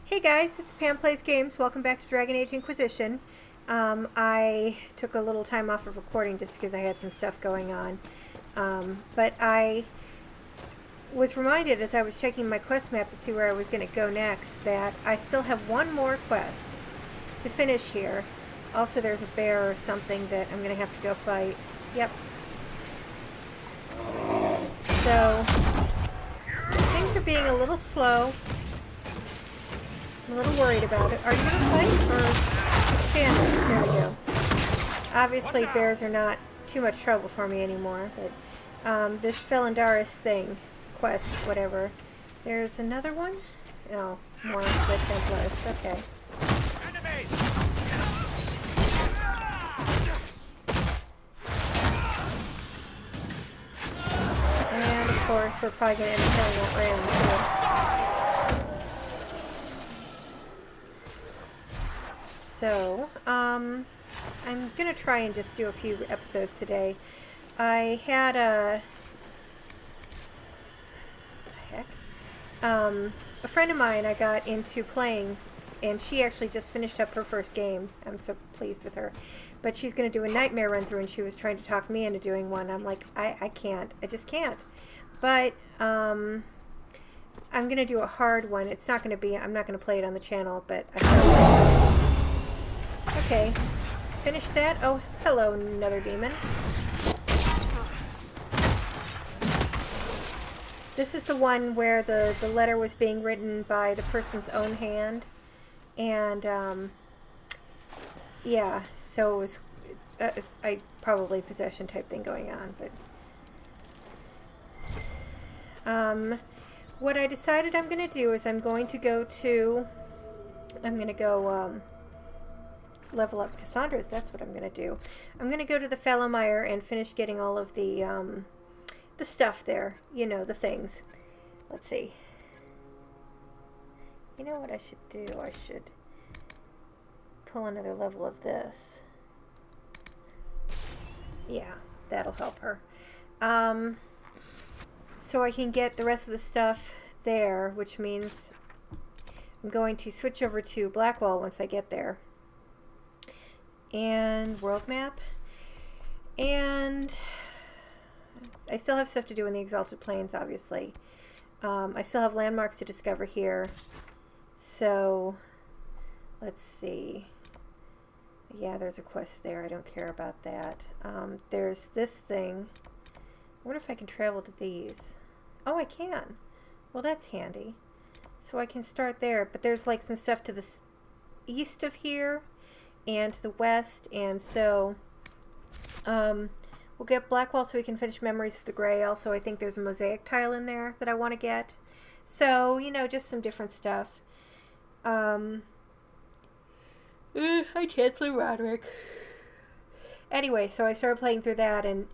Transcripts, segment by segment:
Hey guys, it's Pam Plays Games. Welcome back to Dragon Age Inquisition. I took a little time off of recording just because I had some stuff going on. But I was reminded as I was checking my quest map to see where I was going to go next that I still have one more quest to finish here. Also, there's a bear or something that I'm going to have to go fight. Yep. So, things are being a little slow. I'm a little worried about it. Are you going to fight or just stand there? There we go. Obviously, bears are not too much trouble for me anymore, but this Felondaris thing, quest, whatever. There's another one? Oh, more of the Templars. Okay. And, of course, we're probably going to end up killing that ram, too. So, I'm going to try and just do a few episodes today. I had a friend of mine I got into playing, and she actually just finished up her first game. I'm so pleased with her. But she's going to do a nightmare run through, and she was trying to talk me into doing one. I'm like, I can't. I just can't. But, I'm going to do a hard one. It's not going to be, I'm not going to play it on the channel, but okay, finish that. Oh, hello, another demon. This is the one where the letter was being written by the person's own hand. And, yeah, so it was probably possession type thing going on. But, what I decided I'm going to do is I'm going to go level up Cassandra. That's what I'm going to do. I'm going to go to the Fallow Mire and finish getting all of the stuff there. You know, the things. Let's see. You know what I should do? I should pull another level of this. Yeah, that'll help her. So I can get the rest of the stuff there, which means I'm going to switch over to Blackwall once I get there. And world map. And I still have stuff to do in the Exalted Plains, obviously. I still have landmarks to discover here. So, let's see. Yeah, there's a quest there. I don't care about that. There's this thing. I wonder if I can travel to these. Oh, I can. Well, that's handy. So I can start there. But there's like some stuff to the east of here and to the west. And so we'll get Blackwall so we can finish Memories of the Grey. Also, I think there's a mosaic tile in there that I want to get. So, you know, just some different stuff. Hi, Chancellor Roderick. Anyway, so I started playing through that, and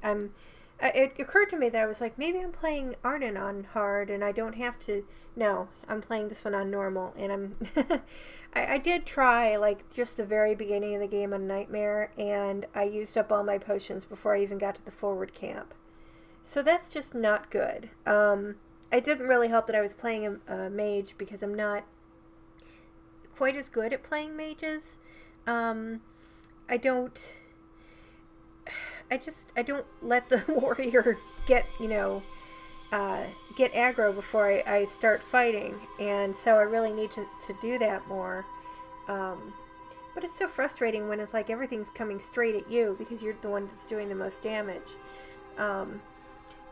it occurred to me that I was like, maybe I'm playing Arnon on hard, and I don't have to. No, I'm playing this one on normal, and I'm. I did try like just the very beginning of the game on Nightmare, and I used up all my potions before I even got to the forward camp. So that's just not good. It didn't really help that I was playing a mage because I'm not quite as good at playing mages. I don't let the warrior get, get aggro before I start fighting, and so I really need to do that more. But it's so frustrating when it's like everything's coming straight at you because you're the one that's doing the most damage.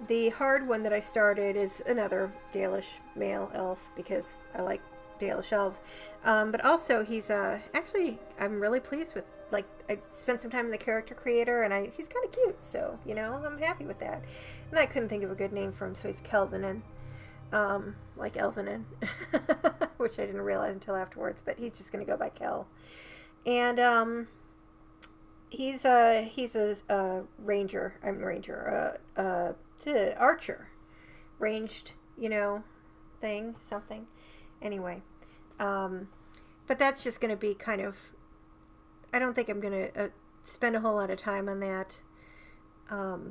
The hard one that I started is another Dalish male elf because I like Dalish elves. But also he's actually I'm really pleased with. Like, I spent some time in the character creator, and he's kind of cute, so, you know, I'm happy with that. And I couldn't think of a good name for him, so he's Kelvinin, like Elvinin, which I didn't realize until afterwards, but he's just going to go by Kel. And, he's a ranger, archer, ranged, thing, something. Anyway, but that's just going to be kind of, I don't think I'm going to spend a whole lot of time on that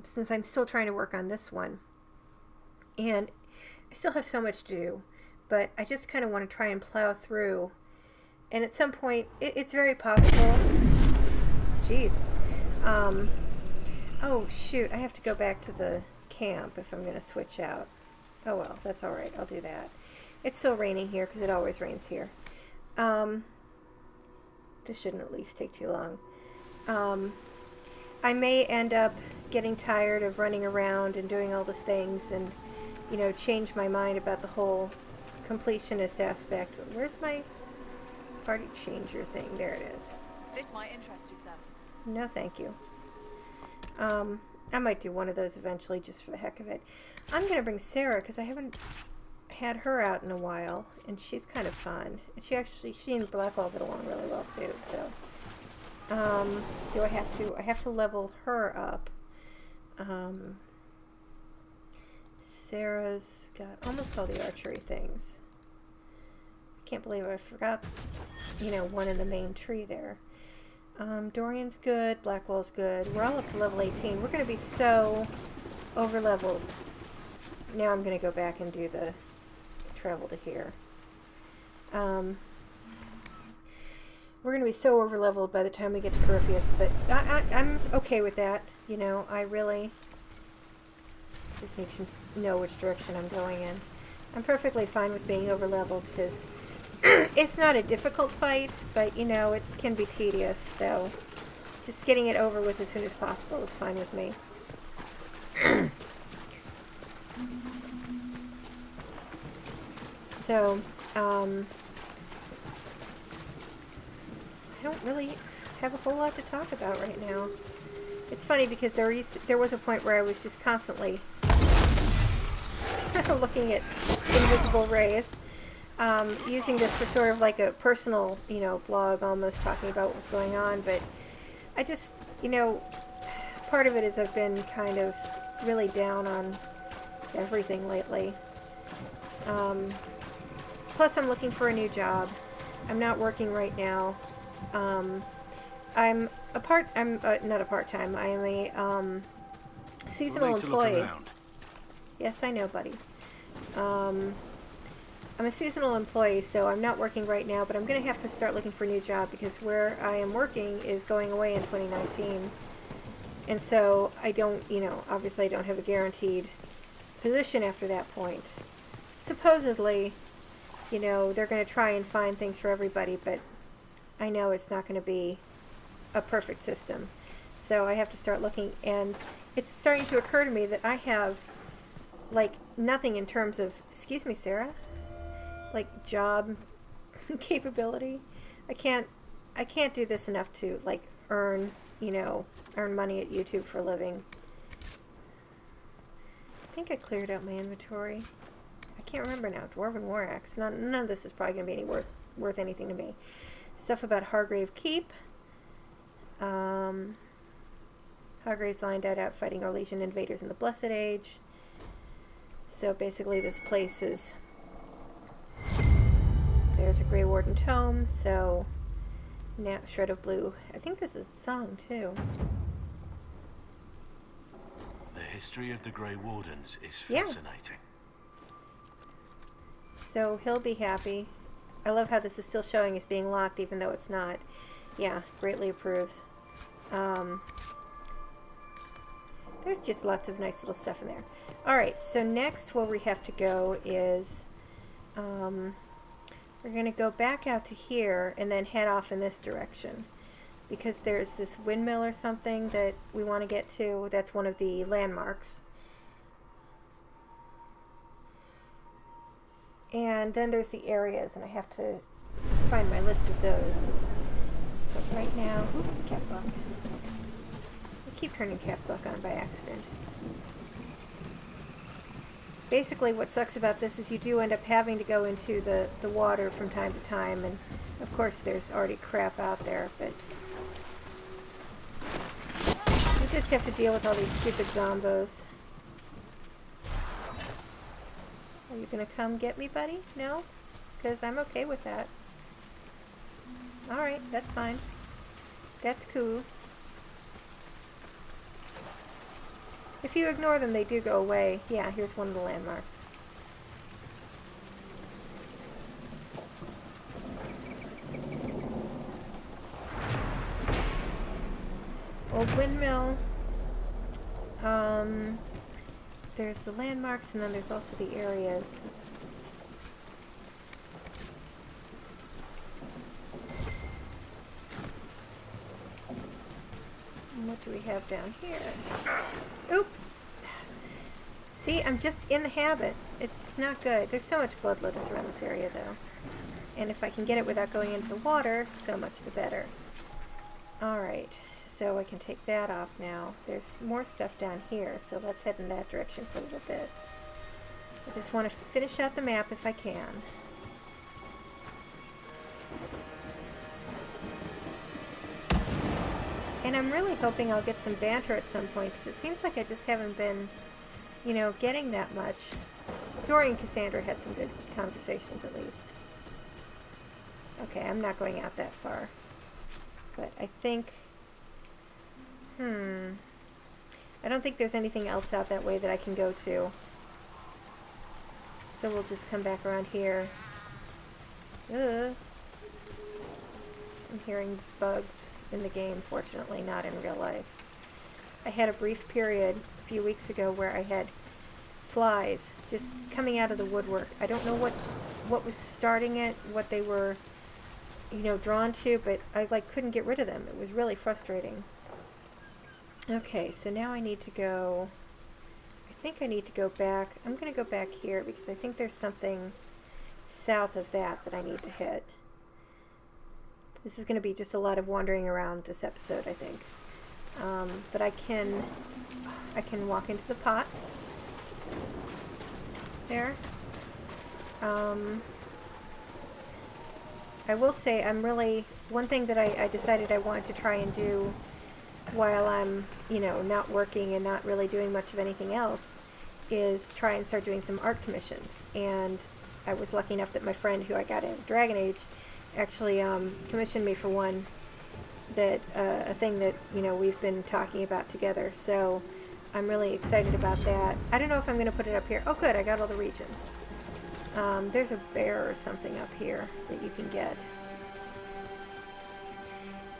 since I'm still trying to work on this one. And I still have so much to do. but I just kind of want to try and plow through. And at some point, it's very possible. Jeez. Oh, shoot. I have to go back to the camp if I'm going to switch out. Oh, well. That's all right. I'll do that. It's still raining here because it always rains here. This shouldn't at least take too long. I may end up getting tired of running around and doing all the things and, you know, change my mind about the whole completionist aspect. Where's my party changer thing? There it is. This might interest you, sir. No, thank you. I might do one of those eventually just for the heck of it. I'm going to bring Sarah because I haven't had her out in a while, and she's kind of fun. And she and Blackwall get along really well too, so. Do I have to? I have to level her up. Sarah's got almost all the archery things. I can't believe I forgot, you know, one in the main tree there. Dorian's good, Blackwall's good. We're all up to level 18. We're going to be so over-leveled. Now I'm going to go back and do the travel to here. We're going to be so over-leveled by the time we get to Corypheus, but I'm okay with that. You know, I really just need to know which direction I'm going in. I'm perfectly fine with being over-leveled because it's not a difficult fight, but, you know, it can be tedious, so just getting it over with as soon as possible is fine with me. So, I don't really have a whole lot to talk about right now. It's funny because there was a point where I was just constantly looking at invisible rays, using this for sort of like a personal, you know, blog almost, talking about what was going on, but I just, you know, part of it is I've been kind of really down on everything lately. Plus I'm looking for a new job. I'm not working right now. I'm not a part-time. I am a seasonal employee. Yes, I know, buddy. I'm a seasonal employee, so I'm not working right now, but I'm going to have to start looking for a new job because where I am working is going away in 2019. And so I don't, you know, obviously I don't have a guaranteed position after that point. Supposedly, you know, they're going to try and find things for everybody, but I know it's not going to be a perfect system. So I have to start looking, and it's starting to occur to me that I have, like, nothing in terms of, excuse me, Sarah, like, job capability. I can't do this enough to, like, earn money at YouTube for a living. I think I cleared out my inventory. I can't remember now. Dwarven War Axe. None of this is probably going to be any worth anything to me. Stuff about Hargrave Keep. Hargrave's line died out fighting Orlesian invaders in the Blessed Age. So basically this place is... There's a Grey Warden Tome, so... Now, Shred of Blue. I think this is a song, too. The history of the Grey Wardens is fascinating. So he'll be happy. I love how this is still showing as being locked, even though it's not. Yeah, greatly approves. There's just lots of nice little stuff in there. Alright, so next where we have to go is... we're going to go back out to here and then head off in this direction. Because there's this windmill or something that we want to get to. That's one of the landmarks. And then there's the areas, and I have to find my list of those. But right now, caps lock. I keep turning caps lock on by accident. Basically, what sucks about this is you do end up having to go into the water from time to time, and of course there's already crap out there, but you just have to deal with all these stupid zombos. Are you gonna come get me, buddy? No? Because I'm okay with that. Alright, that's fine. That's cool. If you ignore them, they do go away. Yeah, here's one of the landmarks. old windmill. There's the landmarks, and then there's also the areas. And what do we have down here? Oop! See, I'm just in the habit. It's just not good. There's so much blood lotus around this area, though. And if I can get it without going into the water, so much the better. Alright, so I can take that off now. There's more stuff down here, so let's head in that direction for a little bit. I just want to finish out the map if I can. And I'm really hoping I'll get some banter at some point, because it seems like I just haven't been, you know, getting that much. Dory and Cassandra had some good conversations, at least. Okay, I'm not going out that far. But I think... I don't think there's anything else out that way that I can go to. So we'll just come back around here. Ugh. I'm hearing bugs in the game, fortunately, not in real life. I had a brief period a few weeks ago where I had flies just coming out of the woodwork. I don't know what was starting it, what they were, you know, drawn to, but I couldn't get rid of them. It was really frustrating. Okay, so now I need to go, I think I need to go back. I'm going to go back here because I think there's something south of that I need to hit. This is going to be just a lot of wandering around this episode, I think. But I can walk into the pot. There. I will say one thing that I decided I wanted to try and do while I'm, you know, not working and not really doing much of anything else is try and start doing some art commissions. And I was lucky enough that my friend who I got in Dragon Age actually commissioned me for one that a thing that, you know, we've been talking about together. So I'm really excited about that. I don't know if I'm going to put it up here. Oh good, I got all the regions. There's a bear or something up here that you can get.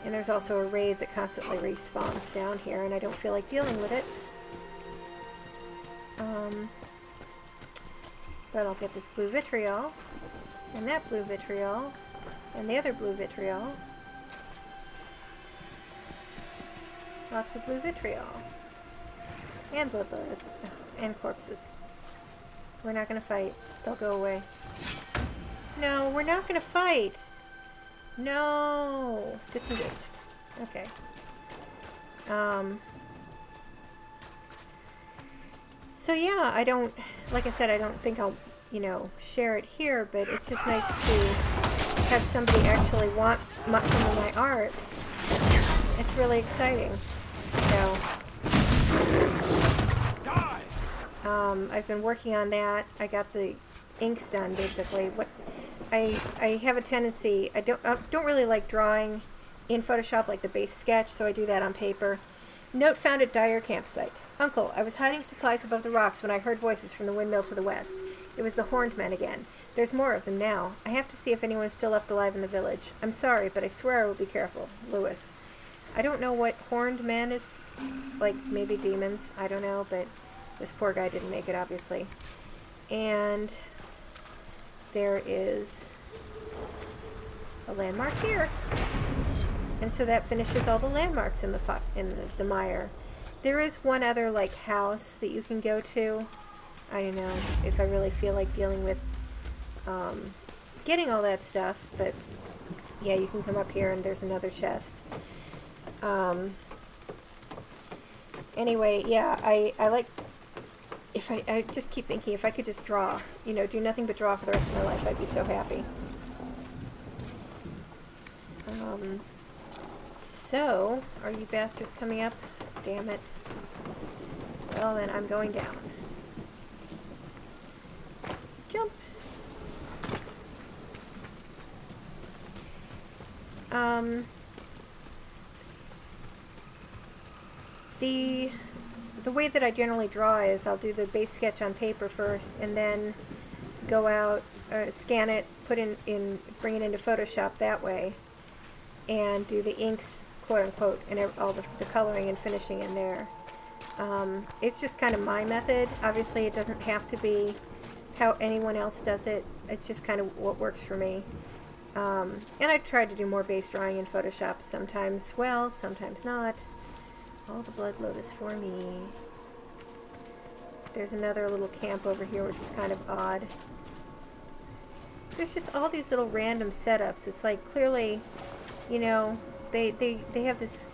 And there's also a raid that constantly respawns down here, and I don't feel like dealing with it. But I'll get this blue vitriol, and that blue vitriol, and the other blue vitriol. Lots of blue vitriol. And blood lotus. And corpses. We're not going to fight. They'll go away. No, we're not going to fight! No! Disengage. Okay. So yeah, I don't, like I said, I don't think I'll, you know, share it here, but it's just nice to have somebody actually want some of my art. It's really exciting. So, I've been working on that. I got the inks done, basically. I have a tendency, I don't really like drawing in Photoshop like the base sketch, so I do that on paper. Note found at Dyer campsite. Uncle, I was hiding supplies above the rocks when I heard voices from the windmill to the west. It was the horned men again. There's more of them now. I have to see if anyone's still left alive in the village. I'm sorry, but I swear I will be careful. Lewis. I don't know what horned men is, like maybe demons, I don't know, but this poor guy didn't make it, obviously. And there is a landmark here. And so that finishes all the landmarks in the Mire. There is one other like house that you can go to. I don't know if I really feel like dealing with getting all that stuff, but yeah, you can come up here and there's another chest. Anyway, yeah, I like, if I just keep thinking if I could just draw, you know, do nothing but draw for the rest of my life, I'd be so happy. So, are you bastards coming up? Damn it. Well then, I'm going down. Jump! The way that I generally draw is I'll do the base sketch on paper first, and then go out, scan it, bring it into Photoshop that way, and do the inks quote unquote, and all the coloring and finishing in there. It's just kind of my method. Obviously, it doesn't have to be how anyone else does it. It's just kind of what works for me. And I try to do more base drawing in Photoshop. Sometimes well, sometimes not. All the blood lotus for me. There's another little camp over here, which is kind of odd. There's just all these little random setups. It's like clearly, you know, they have this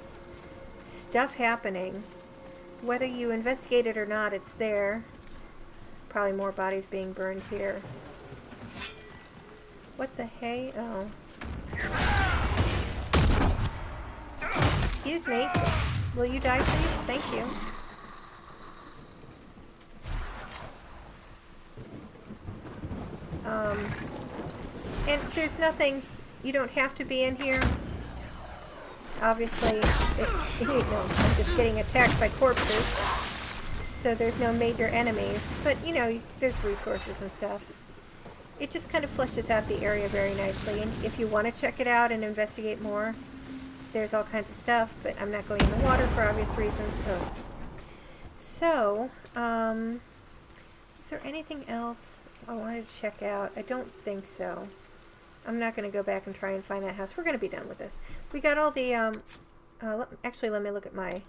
stuff happening. Whether you investigate it or not, it's there. Probably more bodies being burned here. What the hey? Oh. Excuse me. Will you die, please? Thank you. And there's nothing, you don't have to be in here. Obviously, it's, you know, I'm just getting attacked by corpses. So there's no major enemies. But, you know, there's resources and stuff. It just kind of fleshes out the area very nicely. And if you want to check it out and investigate more, there's all kinds of stuff. But I'm not going in the water for obvious reasons. Oh. So, is there anything else I wanted to check out? I don't think so. I'm not going to go back and try and find that house. We're going to be done with this. We got all the, actually let me look at my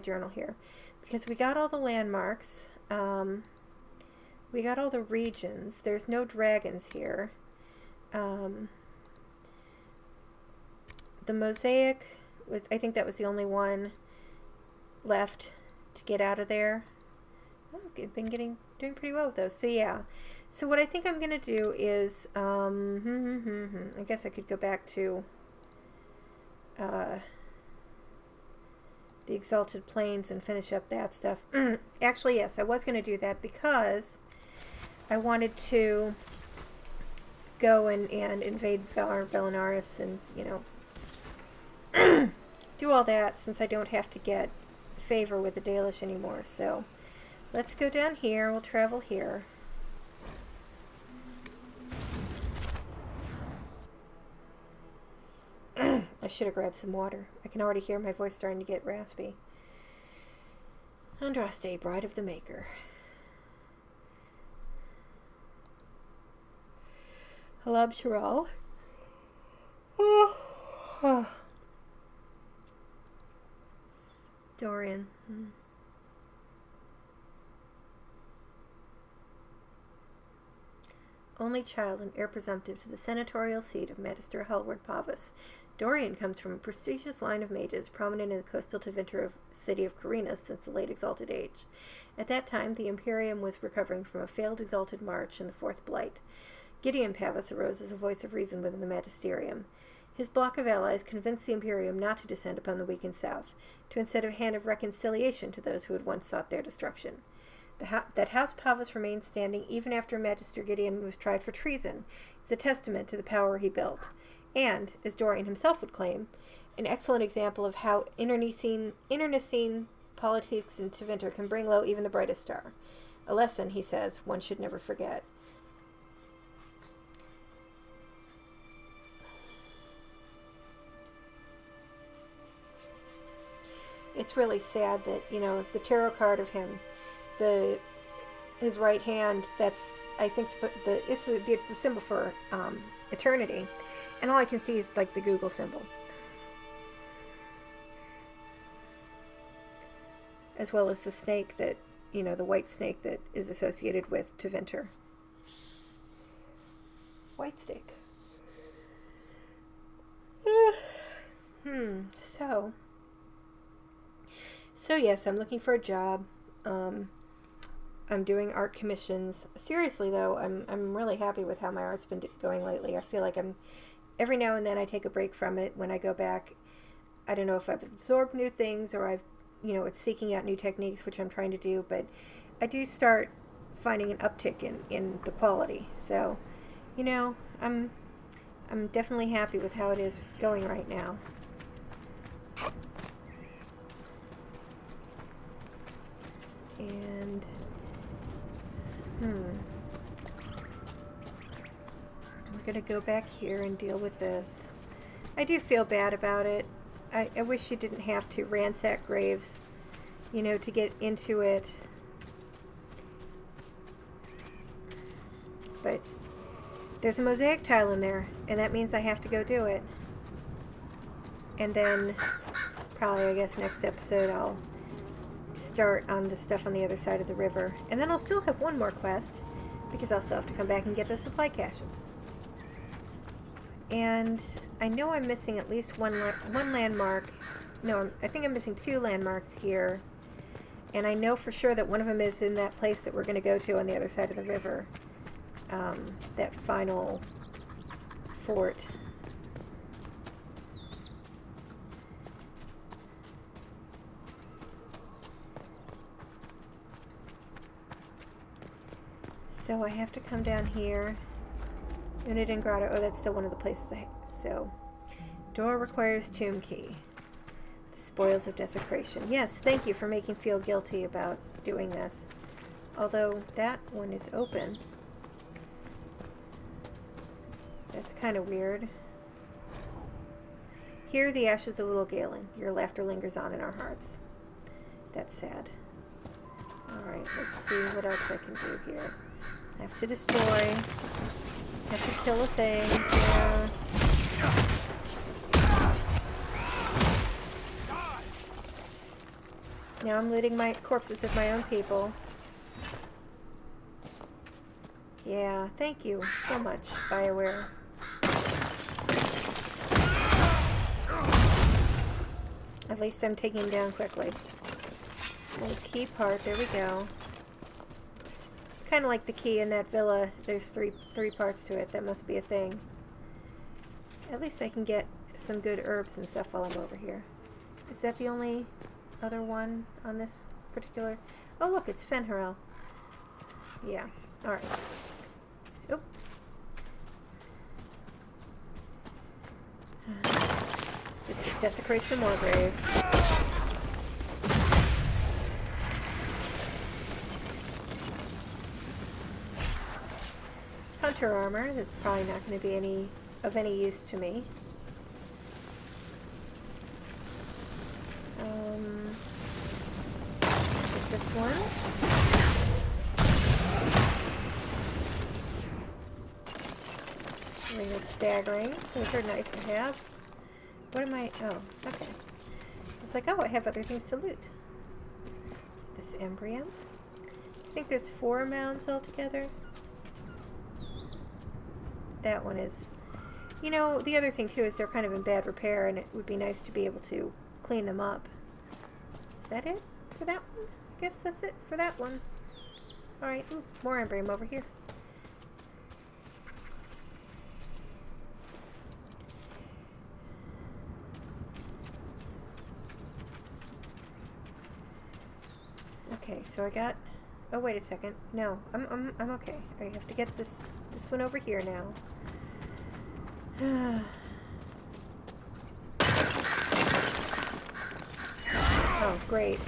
journal here. Because we got all the landmarks. We got all the regions. There's no dragons here. The mosaic, I think that was the only one left to get out of there. Oh, I've been doing pretty well with those. So yeah. So what I think I'm going to do is, I guess I could go back to the Exalted Plains and finish up that stuff. Actually, yes, I was going to do that because I wanted to go and invade Valinaris and, you know, do all that since I don't have to get favor with the Dalish anymore. So let's go down here. We'll travel here. I should have grabbed some water. I can already hear my voice starting to get raspy. Andraste, Bride of the Maker. Halab Shiral. Dorian. Only child and heir presumptive to the senatorial seat of Magister Halward Pavus, Dorian comes from a prestigious line of mages prominent in the coastal Tevinter city of Carinas since the late Exalted Age. At that time, the Imperium was recovering from a failed Exalted March and the Fourth Blight. Gideon Pavus arose as a voice of reason within the Magisterium. His block of allies convinced the Imperium not to descend upon the weakened South, to instead a hand of reconciliation to those who had once sought their destruction. That House Pavus remained standing even after Magister Gideon was tried for treason is a testament to the power he built, and, as Dorian himself would claim, an excellent example of how internecine politics in Tevinter can bring low even the brightest star. A lesson, he says, one should never forget. It's really sad that, you know, the tarot card of him, his right hand, that's, I think, it's the symbol for eternity, and all I can see is like the Google symbol, as well as the snake that, you know, the white snake that is associated with Tevinter. White snake. So yes, I'm looking for a job. I'm doing art commissions. Seriously though, I'm really happy with how my art's been going lately. I feel like every now and then I take a break from it. When I go back, I don't know if I've absorbed new things or it's seeking out new techniques, which I'm trying to do, but I do start finding an uptick in the quality. So, you know, I'm definitely happy with how it is going right now. And we're gonna go back here and deal with this. I do feel bad about it. I wish you didn't have to ransack graves, you know, to get into it. But there's a mosaic tile in there, and that means I have to go do it. And then, probably, I guess, next episode I'll start on the stuff on the other side of the river. And then I'll still have one more quest, because I'll still have to come back and get those supply caches. And I know I'm missing at least one landmark. No, I think I'm missing 2 landmarks here. And I know for sure that one of them is in that place that we're going to go to on the other side of the river. That final fort. So I have to come down here. Unit and Grotto. Oh, that's still one of the places so, door requires tomb key. The spoils of desecration. Yes, thank you for making me feel guilty about doing this. Although that one is open. That's kind of weird. Here, the ashes of little Galen. Your laughter lingers on in our hearts. That's sad. Alright, let's see what else I can do here. I have to destroy. I have to kill a thing. Yeah. Now I'm looting my corpses of my own people. Yeah, thank you so much, BioWare. At least I'm taking him down quickly. Little key part, there we go. Kind of like the key in that villa. There's three parts to it. That must be a thing. At least I can get some good herbs and stuff while I'm over here. Is that the only other one on this particular? Oh look, it's Fenharel. Yeah, alright. Oop. Just desecrate some more graves. Hunter armor, that's probably not going to be of any use to me. Get this one. Ring of staggering. Those are nice to have. What am I? Oh, okay. It's like, oh, I have other things to loot. This embryo. I think there's 4 mounds altogether. That one is... You know, the other thing too is they're kind of in bad repair, and it would be nice to be able to clean them up. Is that it for that one? I guess that's it for that one. Alright, ooh, more embryo over here. Okay, so I got... Oh, wait a second. No, I'm okay. I have to get this one over here now. Oh, great.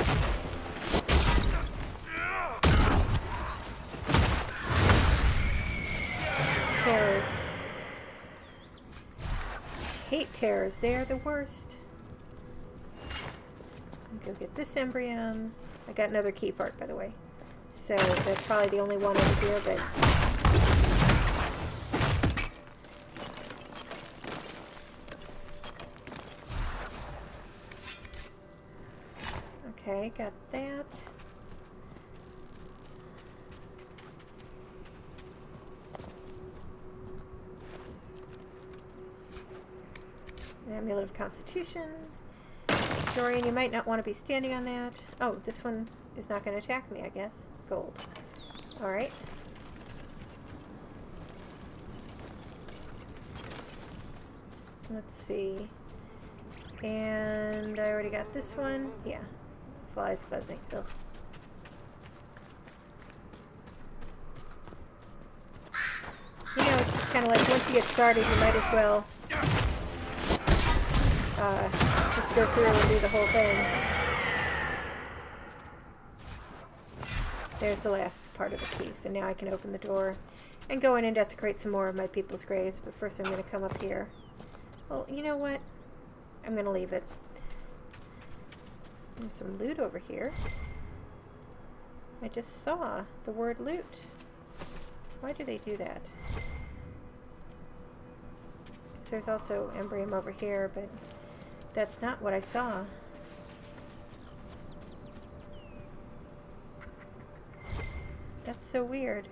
Terrors. Hate terrors. They are the worst. Go get this embryo. I got another key part, by the way. So that's probably the only one over here, but... Okay, got that. Amulet of Constitution. Dorian, you might not want to be standing on that. Oh, this one is not going to attack me, I guess. Gold. Alright. Let's see. And I already got this one. Yeah. Flies buzzing. Ugh. You know, it's just kind of like once you get started, you might as well just go through and do the whole thing. There's the last part of the key, so now I can open the door and go in and desecrate some more of my people's graves, but first I'm going to come up here. Well, you know what? I'm going to leave it. There's some loot over here. I just saw the word loot. Why do they do that? Because there's also Embrium over here, but that's not what I saw. That's so weird.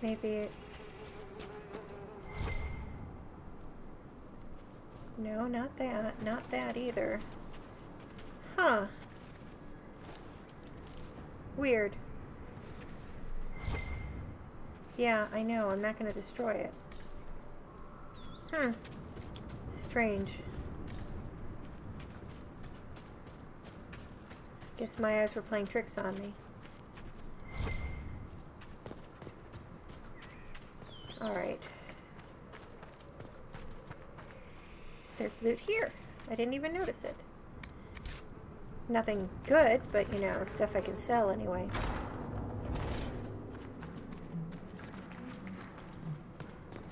Maybe... No, not that. Not that either. Huh. Weird. Yeah, I know. I'm not going to destroy it. Strange. Guess my eyes were playing tricks on me. Alright. There's loot here. I didn't even notice it. Nothing good, but you know, stuff I can sell anyway.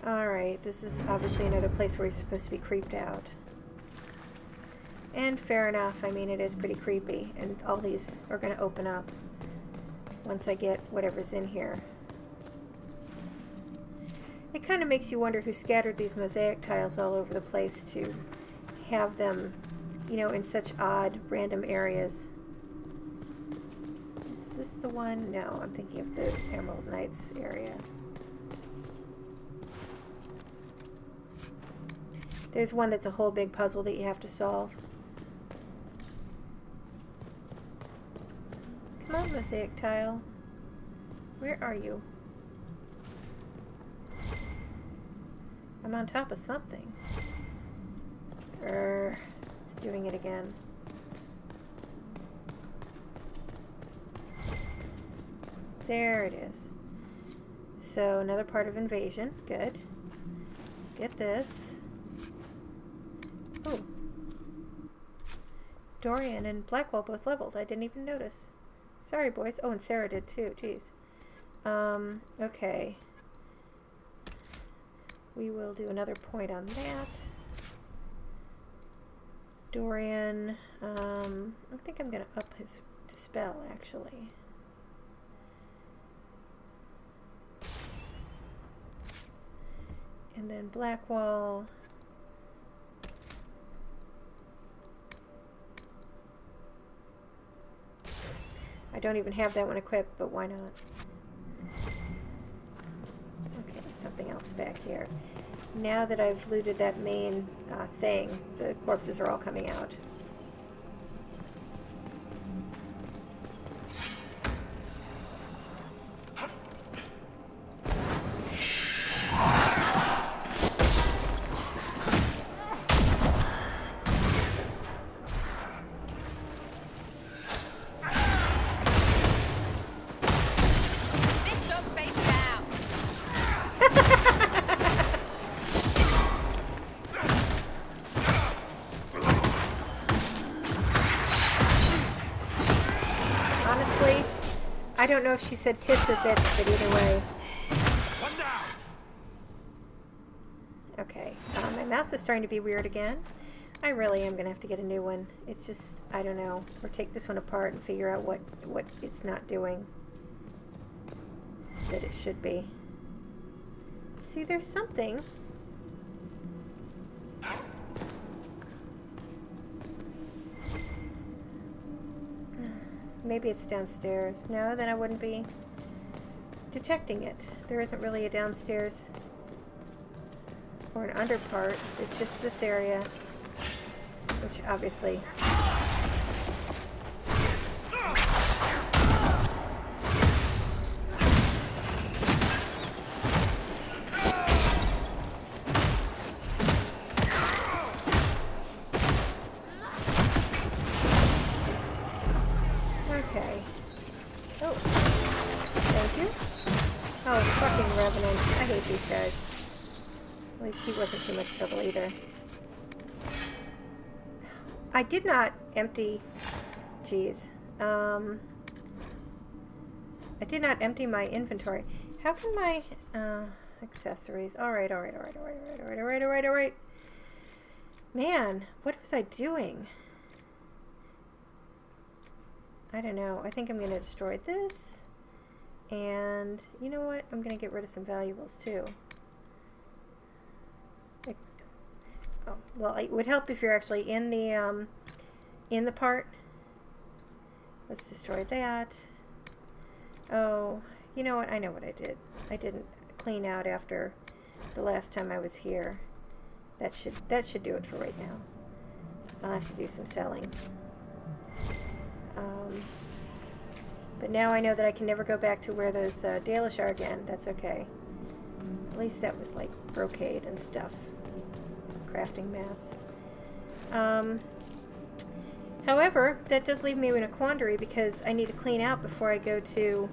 Alright, this is obviously another place where you're supposed to be creeped out. And fair enough, I mean, it is pretty creepy, and all these are going to open up once I get whatever's in here. It kind of makes you wonder who scattered these mosaic tiles all over the place to have them, you know, in such odd, random areas. Is this the one? No, I'm thinking of the Emerald Knights area. There's one that's a whole big puzzle that you have to solve. Come on, mosaic tile. Where are you? I'm on top of something. It's doing it again. There it is. So, another part of invasion. Good. Get this. Oh. Dorian and Blackwell both leveled. I didn't even notice. Sorry, boys. Oh, and Sarah did too. Jeez. Okay. We will do another point on that. Dorian, I think I'm going to up his dispel, actually. And then Blackwall. I don't even have that one equipped, but why not? Okay, something else back here. Now that I've looted that main thing, the corpses are all coming out. I don't know if she said tits or bits, but either way. Okay, my mouse is starting to be weird again. I really am going to have to get a new one. It's just, I don't know. Or take this one apart and figure out what it's not doing that it should be. See, there's something. Maybe it's downstairs. No, then I wouldn't be detecting it. There isn't really a downstairs or an under part. It's just this area, which obviously... these guys. At least he wasn't too much trouble either. I did not empty... Jeez. I did not empty my inventory. How can my accessories? All right. Man, what was I doing? I don't know. I think I'm going to destroy this. And you know what? I'm going to get rid of some valuables too. Like, oh, well, it would help if you're actually in the part. Let's destroy that. Oh, you know what? I know what I did. I didn't clean out after the last time I was here. That should do it for right now. I'll have to do some selling. But now I know that I can never go back to where those Dalish are again. That's okay. At least that was like brocade and stuff. Crafting mats. However, that does leave me in a quandary because I need to clean out before I go to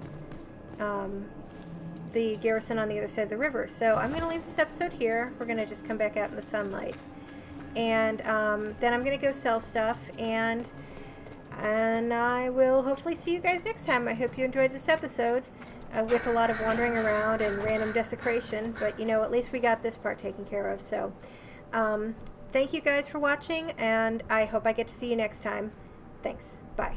the garrison on the other side of the river. So I'm going to leave this episode here. We're going to just come back out in the sunlight. And then I'm going to go sell stuff, and I will hopefully see you guys next time. I hope you enjoyed this episode with a lot of wandering around and random desecration. But, you know, at least we got this part taken care of. So thank you guys for watching, and I hope I get to see you next time. Thanks. Bye.